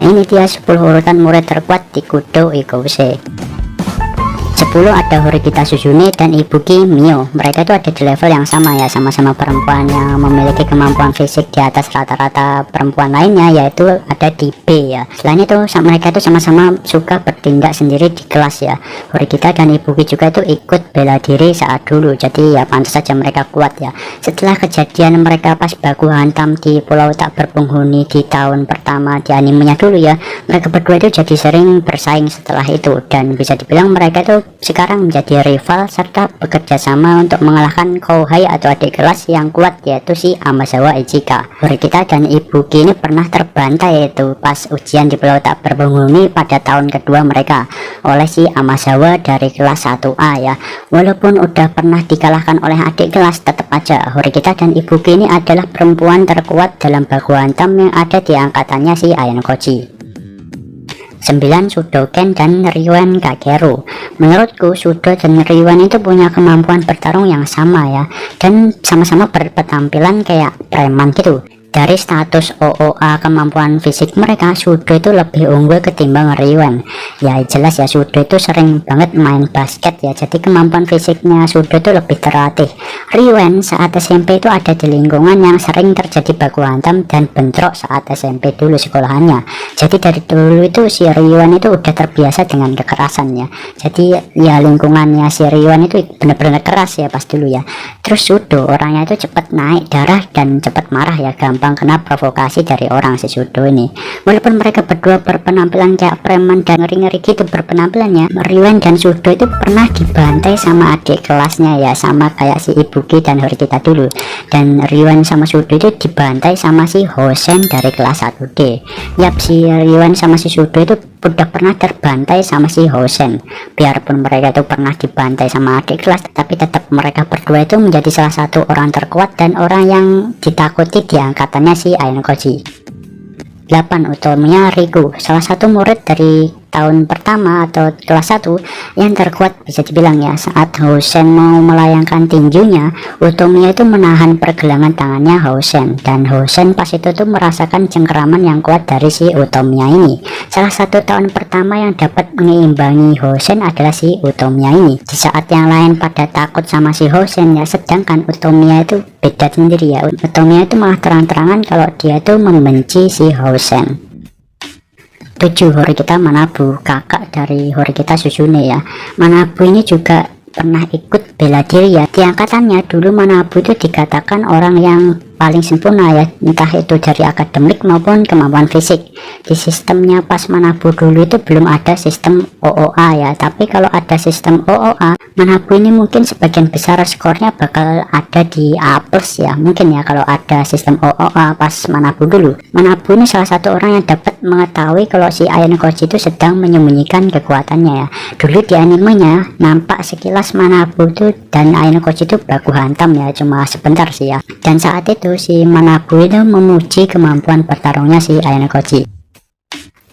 Ini dia 10 urutan murid terkuat di Kudo Ikose. 10 ada Horikita Suzune dan Ibuki Mio. Mereka itu ada di level yang sama ya, sama-sama perempuan yang memiliki kemampuan fisik di atas rata-rata perempuan lainnya, yaitu ada di B ya. Selain itu mereka itu sama-sama suka bertindak sendiri di kelas ya. Horikita dan Ibuki juga itu ikut bela diri saat dulu, jadi ya pantas saja mereka kuat ya. Setelah kejadian mereka pas baku hantam di Pulau Tak Berpenghuni di tahun pertama di animenya dulu ya, mereka berdua itu jadi sering bersaing setelah itu, dan bisa dibilang mereka itu sekarang menjadi rival serta bekerja sama untuk mengalahkan Kouhai atau adik kelas yang kuat, yaitu si Amazawa Ichika. Horikita dan Ibuki ini pernah terbantai itu pas ujian di Pulau Tak Berpenghuni pada tahun kedua mereka oleh si Amazawa dari kelas 1A ya. Walaupun udah pernah dikalahkan oleh adik kelas, tetap aja Horikita dan Ibuki ini adalah perempuan terkuat dalam baku hantam yang ada di angkatannya si Ayanokoji. 9 Sudoken dan Ryuan Kageru. Menurutku Sudo dan Ryuan itu punya kemampuan bertarung yang sama ya, dan sama-sama berpenampilan kayak preman gitu. Dari status OOA kemampuan fisik mereka, Sudo itu lebih unggul ketimbang Ryuan. Ya jelas ya, Sudo itu sering banget main basket ya, jadi kemampuan fisiknya Sudo itu lebih terlatih. Ryuan saat SMP itu ada di lingkungan yang sering terjadi baku hantam dan bentrok saat SMP dulu sekolahannya. Jadi dari dulu itu si Ryuan itu udah terbiasa dengan kekerasan ya. Jadi ya lingkungannya si Ryuan itu benar-benar keras ya pas dulu ya. Terus Sudo orangnya itu cepat naik darah dan cepat marah ya, gampang kena provokasi dari orang si Sudo ini. Walaupun mereka berdua berpenampilan kayak preman dan ngeri-ngeri gitu berpenampilannya, Ryuan dan Sudo itu pernah dibantai sama adik kelasnya ya, sama kayak si Ibuki dan Horikita dulu. Dan Ryuan sama Sudo itu dibantai sama si Hosen dari kelas 1D. Yap, si Ryuan sama si Sudo itu udah pernah terbantai sama si Hosen. Biarpun mereka itu pernah dibantai sama adik kelas, tapi tetap mereka berdua itu menjadi salah satu orang terkuat dan orang yang ditakuti di angkatannya si Ayanokoji. 8 Utomiya Riku, salah satu murid dari tahun pertama atau kelas 1 yang terkuat bisa dibilang ya. Saat Hosen mau melayangkan tinjunya, Utomiya itu menahan pergelangan tangannya Hosen, dan Hosen pas itu tuh merasakan cengkeraman yang kuat dari si Utomiya ini. Salah satu tahun pertama yang dapat menyeimbangi Hosen adalah si Utomiya ini. Di saat yang lain pada takut sama si Hosen ya, sedangkan Utomiya itu beda sendiri ya. Utomiya itu malah terang-terangan kalau dia itu membenci si Hosen. 7 Horikita Manabu, kakak dari Horikita Suzune ya. Manabu ini juga pernah ikut bela diri ya. Di angkatannya dulu Manabu itu dikatakan orang yang paling sempurna ya, entah itu dari akademik maupun kemampuan fisik. Di sistemnya pas Manabu dulu itu belum ada sistem OOA ya, tapi kalau ada sistem OOA, Manabu ini mungkin sebagian besar skornya bakal ada di A+ ya, mungkin ya kalau ada sistem OOA pas Manabu dulu. Manabu ini salah satu orang yang dapat mengetahui kalau si Ayanokoji itu sedang menyembunyikan kekuatannya ya. Dulu di animenya nampak sekilas Manabu itu dan Ayanokoji itu baku hantam ya, cuma sebentar sih ya. Dan saat itu si Manabu itu memuji kemampuan bertarungnya si Ayanokoji.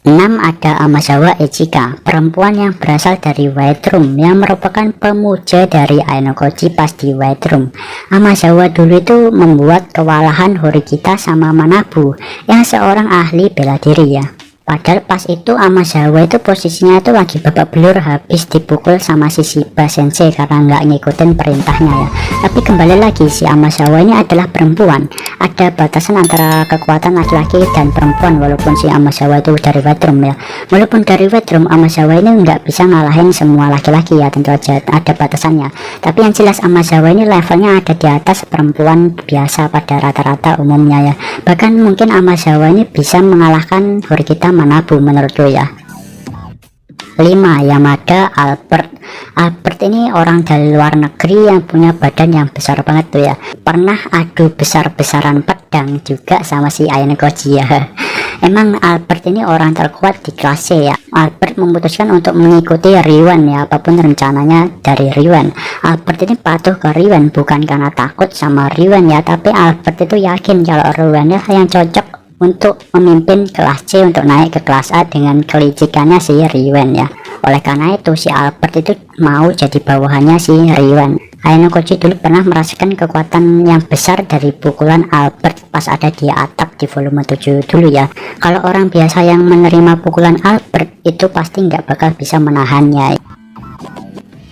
6 ada Amazawa Ichika, perempuan yang berasal dari White Room yang merupakan pemuja dari Ayanokoji pas di White Room. Amazawa dulu itu membuat kewalahan Horikita sama Manabu yang seorang ahli bela diri ya. Padahal pas itu Amazawa itu posisinya itu lagi babak belur habis dipukul sama si Shiba Sensei karena nggak ngikutin perintahnya ya. Tapi kembali lagi, si Amazawa ini adalah perempuan, ada batasan antara kekuatan laki-laki dan perempuan. Walaupun si Amazawa itu dari White Room ya, walaupun dari White Room Amazawa ini nggak bisa ngalahin semua laki-laki ya, tentu aja ada batasannya. Tapi yang jelas Amazawa ini levelnya ada di atas perempuan biasa pada rata-rata umumnya ya. Bahkan mungkin Amazawa ini bisa mengalahkan Horikita Manabu menurutku ya. 5 Yamada Albert. Albert ini orang dari luar negeri yang punya badan yang besar banget tuh ya. Pernah adu besar-besaran pedang juga sama si Ayanokoji ya. Emang Albert ini orang terkuat di kelasnya ya. Albert memutuskan untuk mengikuti Ryuan ya, apapun rencananya dari Ryuan. Albert ini patuh ke Ryuan bukan karena takut sama Ryuan ya, tapi Albert itu yakin kalau Ryuan yang cocok untuk memimpin kelas C untuk naik ke kelas A dengan kelicikannya si Ryuan ya. Oleh karena itu si Albert itu mau jadi bawahannya si Ryuan. Ayano Koji dulu pernah merasakan kekuatan yang besar dari pukulan Albert pas ada di atap di volume 7 dulu ya. Kalau orang biasa yang menerima pukulan Albert itu pasti nggak bakal bisa menahannya.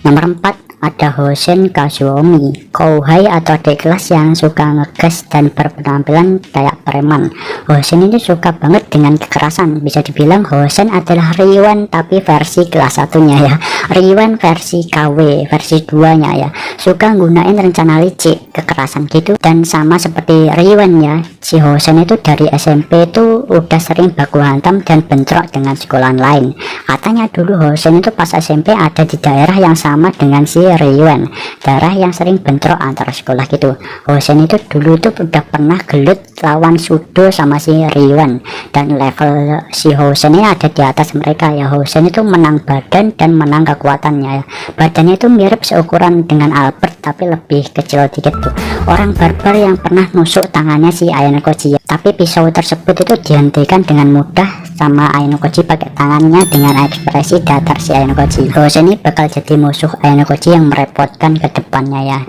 Nomor 4 ada Hosen Kazuomi, kouhai atau adik kelas yang suka ngegas dan berpenampilan kayak preman. Hosen itu suka banget dengan kekerasan. Bisa dibilang Hosen adalah Ryuan tapi versi kelas satunya ya. Ryuan versi KW, versi 2 nya ya. Suka gunain rencana licik, kekerasan gitu. Dan sama seperti Ryuan ya, si Hosen itu dari SMP itu udah sering baku hantam dan bentrok dengan sekolah lain. Katanya dulu Hosen itu pas SMP ada di daerah yang sama dengan si Ryuan, daerah yang sering bentrok antara sekolah gitu. Hosen itu dulu tuh udah pernah gelut lawan sudo sama si Ryuan, dan level si Hosen ini ada di atas mereka ya. Hosen itu menang badan dan menang kekuatannya ya. Badannya itu mirip seukuran dengan Albert tapi lebih kecil dikit tuh. Orang barbar yang pernah nusuk tangannya si Ayano Koji ya. Tapi pisau tersebut itu dihentikan dengan mudah sama Ayano Koji pakai tangannya dengan ekspresi datar si Ayano Koji. Hosen ini bakal jadi musuh Ayano Koji yang merepotkan ke depannya ya.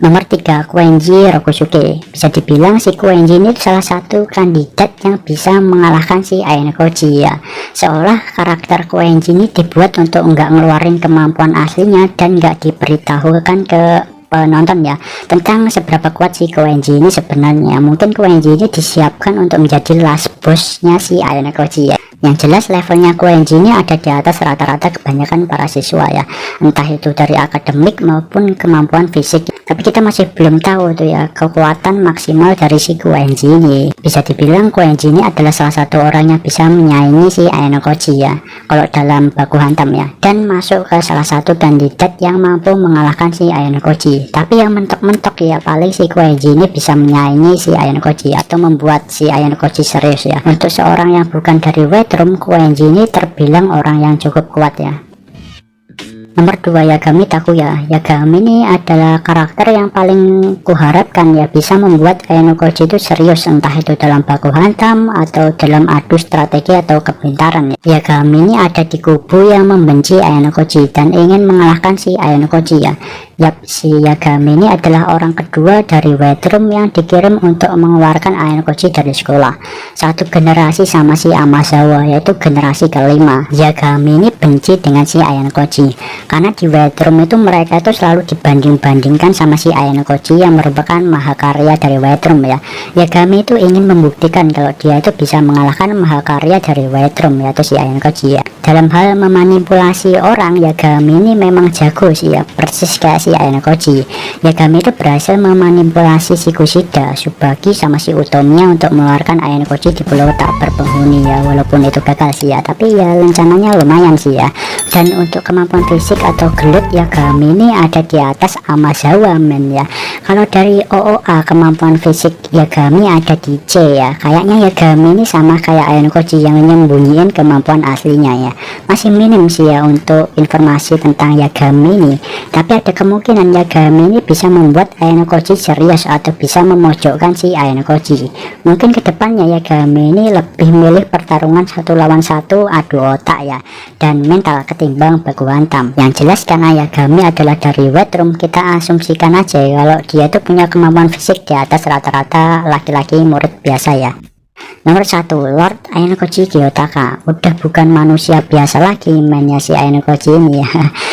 Nomor 3 Koenji Rokusuke. Bisa dibilang si Koenji ini salah satu kandidat yang bisa mengalahkan si Ayano Koji ya. Seolah karakter Koenji ini dibuat untuk enggak ngeluarin kemampuan aslinya dan enggak diberitahukan ke penonton ya tentang seberapa kuat si Koenji ini sebenarnya. Mungkin Koenji ini disiapkan untuk menjadi last bossnya si Ayano Koji ya. Yang jelas levelnya Koenji ini ada di atas rata-rata kebanyakan para siswa ya, entah itu dari akademik maupun kemampuan fisik. Tapi kita masih belum tahu tuh ya kekuatan maksimal dari si Koenji ini. Bisa dibilang Koenji ini adalah salah satu orang yang bisa menyaingi si Ayano Koji ya kalau dalam baku hantam ya, dan masuk ke salah satu kandidat yang mampu mengalahkan si Ayano Koji. Tapi yang mentok-mentok ya paling si Koenji ini bisa menyaingi si Ayano Koji atau membuat si Ayano Koji serius ya. Untuk seorang yang bukan dari Wetrum, Koenji ini terbilang orang yang cukup kuat ya. Nomor 2 Yagami Takuya. Yagami ini adalah karakter yang paling kuharapkan ya bisa membuat Ayano Koji itu serius, entah itu dalam baku hantam atau dalam adu strategi atau kepintaran ya. Yagami ini ada di kubu yang membenci Ayano Koji dan ingin mengalahkan si Ayano Koji ya. Yap, si Yagami ini adalah orang kedua dari Wetrum yang dikirim untuk mengeluarkan Ayano Koji dari sekolah. Satu generasi sama si Amazawa, yaitu generasi kelima. Yagami ini benci dengan si Ayano Koji karena di Wetrum itu mereka itu selalu dibanding-bandingkan sama si Ayano Koji yang merupakan mahakarya dari Wetrum ya. Yagami itu ingin membuktikan kalau dia itu bisa mengalahkan mahakarya dari Wetrum, yaitu si Ayano Koji ya. Dalam hal memanipulasi orang, Yagami ini memang jago sih ya, persis kayak si Ayano Koji. Yagami itu berhasil memanipulasi si Kushida, Tsubaki sama si Utomiya untuk mengeluarkan Ayano Koji di pulau tak berpenghuni ya. Walaupun itu gagal sih ya, tapi ya rencananya lumayan sih ya. Dan untuk kemampuan fisik atau gelut, Yagami ini ada di atas Amazawa men ya. Kalau dari OOA kemampuan fisik Yagami ada di C ya. Kayaknya Yagami ini sama kayak Ayano Koji yang menyembunyiin kemampuan aslinya ya. Masih minim sih ya untuk informasi tentang Yagami ini. Tapi ada kemungkinan Yagami ini bisa membuat Ayano Koji serius atau bisa memojokkan si Ayano Koji. Mungkin kedepannya Yagami ini lebih milih pertarungan 1 lawan 1 adu otak ya, dan mental ketimbang baku hantam. Yang jelas karena Yagami adalah dari Wetrum, kita asumsikan aja kalau dia itu punya kemampuan fisik di atas rata-rata laki-laki murid biasa ya. Nomor 1 Lord Ayano Koji Gyotaka. Udah bukan manusia biasa lagi mainnya si Ayano Koji ini ya.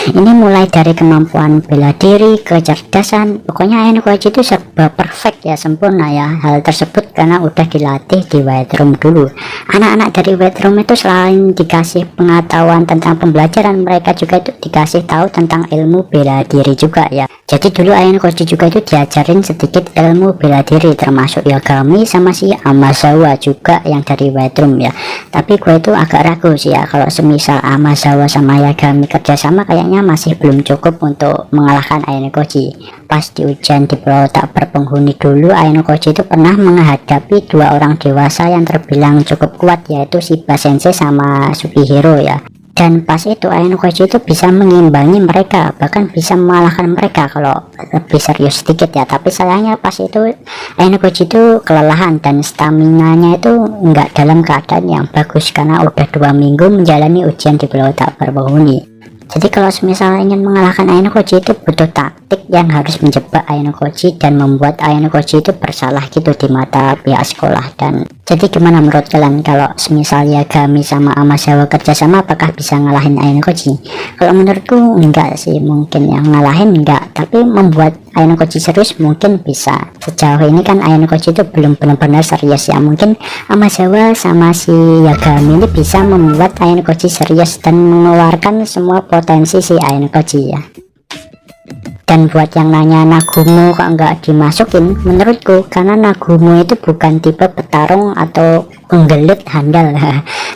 Ini mulai dari kemampuan bela diri, kecerdasan, pokoknya Ayano Koji itu serba perfect ya, sempurna ya. Hal tersebut karena udah dilatih di Wetrum dulu. Anak-anak dari Wetrum itu selain dikasih pengetahuan tentang pembelajaran, mereka juga itu dikasih tahu tentang ilmu bela diri juga ya. Jadi dulu Ayano Koji juga itu diajarin sedikit ilmu bela diri, termasuk Yagami sama si Amazawa juga yang dari Wetrum ya. Tapi gue itu agak ragu sih ya kalau semisal Amazawa sama Yagami kerjasama, kayaknya masih belum cukup untuk mengalahkan Ayano Koji. Pas di ujian di pulau tak berpenghuni dulu, Ayano Koji itu pernah menghadapi 2 orang dewasa yang terbilang cukup kuat, yaitu Shiba Sensei sama Sukihiro ya. Dan pas itu Ayano Koji itu bisa mengimbangi mereka, bahkan bisa mengalahkan mereka kalau lebih serius sedikit ya. Tapi sayangnya pas itu Ayano Koji itu kelelahan dan stamina-nya itu nggak dalam keadaan yang bagus karena udah 2 minggu menjalani ujian di Pulau Tak Berpenghuni. Jadi kalau semisal ingin mengalahkan Ayano Koji itu butuh taktik yang harus menjebak Ayano Koji dan membuat Ayano Koji itu bersalah gitu di mata pihak sekolah. Dan jadi gimana menurut kalian kalau semisal Yagami sama Amazawa kerjasama, apakah bisa ngalahin Ayano Koji? Kalau menurutku enggak sih, mungkin yang ngalahin enggak, tapi membuat Ayano Koji serius mungkin bisa. Sejauh ini kan Ayano Koji itu belum benar-benar serius ya. Mungkin Amazawa sama si Yagami ini bisa membuat Ayano Koji serius dan mengeluarkan semua potensi si Ayano Koji ya. Dan buat yang nanya Nagumo kok nggak dimasukin, menurutku karena Nagumo itu bukan tipe petarung atau penggelut handal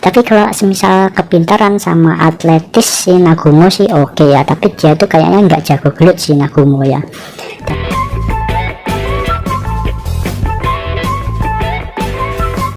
tapi kalau semisal kepintaran sama atletis si Nagumo sih oke ya, tapi dia tuh kayaknya nggak jago gelut si Nagumo ya.